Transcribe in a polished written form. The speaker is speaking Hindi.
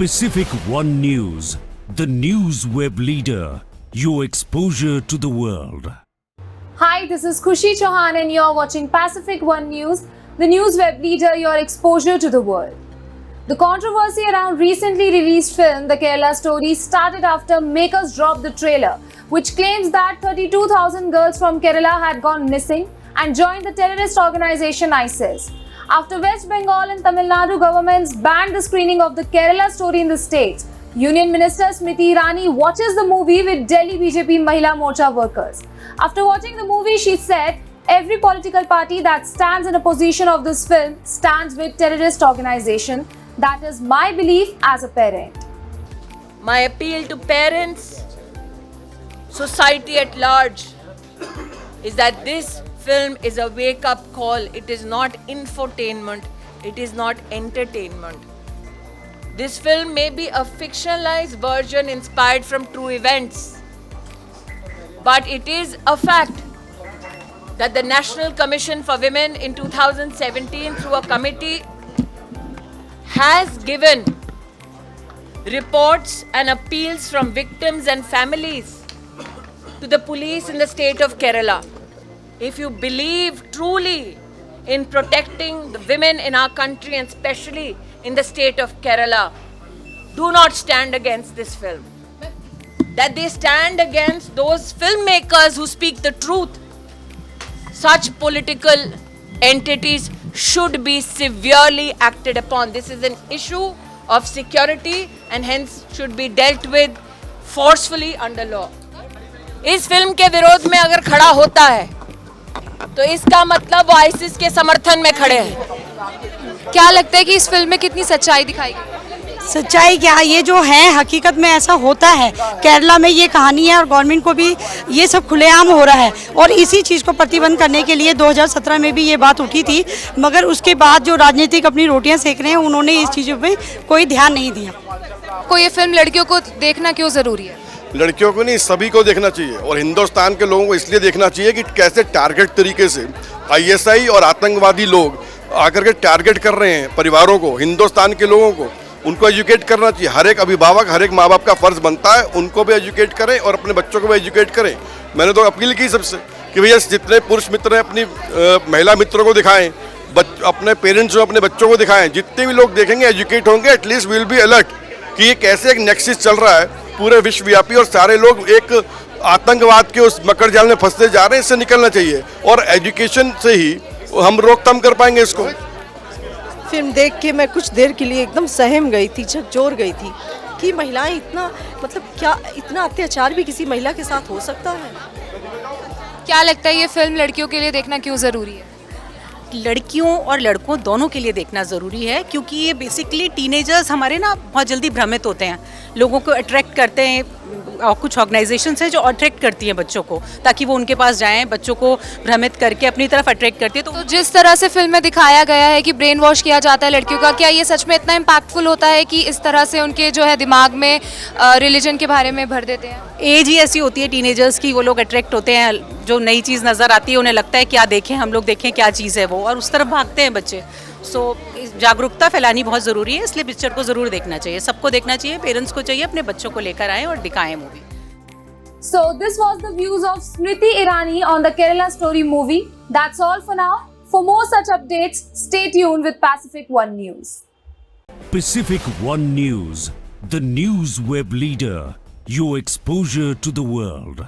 Pacific One News, the news web leader, your exposure to the world. Hi, this is Khushi Chauhan and you're watching Pacific One News, the news web leader, your exposure to the world. The controversy around recently released film The Kerala Story started after makers dropped the trailer, which claims that 32,000 girls from Kerala had gone missing and joined the terrorist organization ISIS. After West Bengal and Tamil Nadu governments banned the screening of The Kerala Story in the states, Union Minister Smriti Irani watches the movie with Delhi BJP Mahila Morcha workers. After watching the movie, she said, "Every political party that stands in opposition of this film stands with terrorist organization. That is my belief as a parent." My appeal to parents, society at large, is that this film is a wake-up call. It is not infotainment. It is not entertainment. This film may be a fictionalized version inspired from true events, but it is a fact that the National Commission for Women in 2017 through a committee has given reports and appeals from victims and families to the police in the state of Kerala. If you believe truly in protecting the women in our country and especially in the state of Kerala, do not stand against this film. That they stand against those filmmakers who speak the truth. Such political entities should be severely acted upon. This is an issue of security and hence should be dealt with forcefully under law. इस फिल्म के विरोध में अगर खड़ा होता है तो इसका मतलब वो आईसिस के समर्थन में खड़े हैं। क्या लगता है कि इस फिल्म में कितनी सच्चाई दिखाई गई? सच्चाई क्या, ये जो है हकीकत में ऐसा होता है। केरला में ये कहानी है और गवर्नमेंट को भी ये सब खुलेआम हो रहा है और इसी चीज़ को प्रतिबंध करने के लिए 2017 में भी ये बात उठी थी, मगर उसके बाद जो राजनीतिक अपनी रोटियां सेक रहे हैं उन्होंने इस चीज़ों पे कोई ध्यान नहीं दिया। को ये फिल्म लड़कियों को देखना क्यों ज़रूरी है? लड़कियों को नहीं, सभी को देखना चाहिए और हिंदुस्तान के लोगों को इसलिए देखना चाहिए कि कैसे टारगेट तरीके से आईएसआई और आतंकवादी लोग आकर के टारगेट कर रहे हैं परिवारों को, हिंदुस्तान के लोगों को। उनको एजुकेट करना चाहिए। हर एक अभिभावक, हर एक माँ बाप का फ़र्ज़ बनता है उनको भी एजुकेट करें और अपने बच्चों को भी एजुकेट करें। मैंने तो अपील की सबसे कि भैया जितने पुरुष मित्र हैं अपनी महिला मित्रों को दिखाएं, अपने पेरेंट्स को, अपने बच्चों को दिखाएं। जितने भी लोग देखेंगे एजुकेट होंगे, एटलीस्ट विल बी अलर्ट कि ये कैसे एक नेक्सिस चल रहा है पूरे विश्वव्यापी और सारे लोग एक आतंकवाद के उस मकर जाल में फंसते जा रहे हैं। इससे निकलना चाहिए और एजुकेशन से ही हम रोकथाम कर पाएंगे इसको। फिल्म देख के मैं कुछ देर के लिए एकदम सहम गई थी, झकझोर गई थी कि महिलाएं इतना, मतलब क्या इतना अत्याचार भी किसी महिला के साथ हो सकता है? क्या लगता है ये फिल्म लड़कियों के लिए देखना क्यों ज़रूरी है? लड़कियों और लड़कों दोनों के लिए देखना ज़रूरी है क्योंकि ये बेसिकली टीनेजर्स हमारे ना बहुत जल्दी भ्रमित होते हैं, लोगों को अट्रैक्ट करते हैं। और कुछ ऑर्गेनाइजेशंस हैं जो अट्रैक्ट करती हैं बच्चों को ताकि वो उनके पास जाएं, बच्चों को भ्रमित करके अपनी तरफ अट्रैक्ट करती है। तो जिस तरह से फिल्म में दिखाया गया है कि ब्रेन वॉश किया जाता है लड़कियों का, क्या ये सच में इतना इम्पैक्टफुल होता है कि इस तरह से उनके जो है दिमाग में रिलीजन के बारे में भर देते हैं? एज ही ऐसी होती है टीनेजर्स की, वो लोग अट्रैक्ट होते हैं, जो नई चीज़ नज़र आती है उन्हें लगता है क्या देखें हम लोग, देखें क्या चीज़ है वो, और उस तरफ भागते हैं बच्चे। सो जागरूकता फैलानी बहुत ज़रूरी है, इसलिए पिक्चर को ज़रूर देखना चाहिए, सबको देखना चाहिए, पेरेंट्स को चाहिए अपने बच्चों को लेकर आएँ और दिखाएं movie. So this was the views of Smriti Irani on the Kerala Story movie. That's all for now. For more such updates, stay tuned with Pacific One News. Pacific One News, the news web leader, your exposure to the world.